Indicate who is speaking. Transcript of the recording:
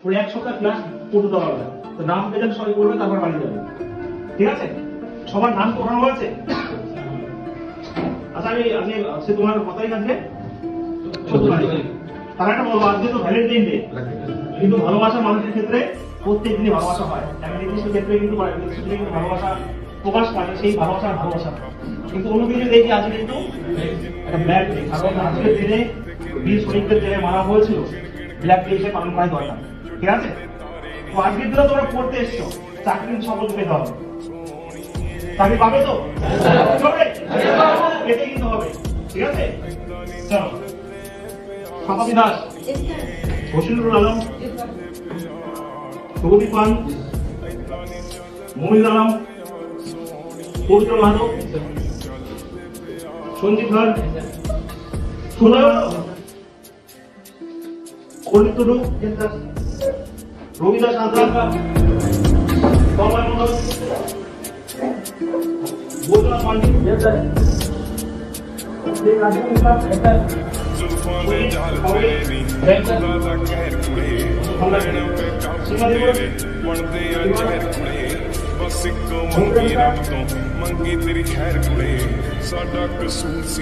Speaker 1: পুরো এক সপ্তাহ ক্লাস করতে দেওয়া হবে। তো নাম পেলেন সবাই করবে, তারপর বাড়ি যাবে। ঠিক আছে? সবার নাম পড়ানো হয়েছে? আচ্ছা, আমি সে তোমার কথাই আছে তারা একটা বলবো, আজকে তো ভ্যালেন্টাইন ডে, কিন্তু ভালোবাসা মানুষের ক্ষেত্রে প্রত্যেক দিনই ভালোবাসা হয়। একটা নির্দিষ্ট ক্ষেত্রে কিন্তু ভালোবাসা প্রকাশ পায়, সেই ভালোবাসা কিন্তু অন্যদিকে দেখি আজকে কিন্তু একটা ব্ল্যাক ডে, কারণ আজকের দিনে বীর শহীদদের যে মারা হয়েছিল, ব্ল্যাক ডে হিসেবে পালন করা দরকার। ঠিক আছে? তো আজকের দিনে তোমরা পড়তে এসছো, চাকরি কিন্তু সকলকে পেতে হবে। চাকরি পাবে তো? পেতে কিন্তু হবে। ঠিক আছে? চলো, সাপাতি দাস, বসিরুল আলম, প্রদীপ পান, মমিনুল আলম, পবিত্র মাহাতো, সঞ্জিত ভার, অর্ণিত টুডু, রবিদাস হাজরা, তন্ময় মন্ডল, বৈদ্যনাথ পান্ডিত,
Speaker 2: ਬਸ ਇੱਕੋ ਮੰਗੀ ਰੱਬ ਤੋਂ ਮੰਗੀ ਤੇਰੀ ਖੈਰ ਕੁੜੇ ਸਾਡਾ ਕਸੂਰ ਸੀ।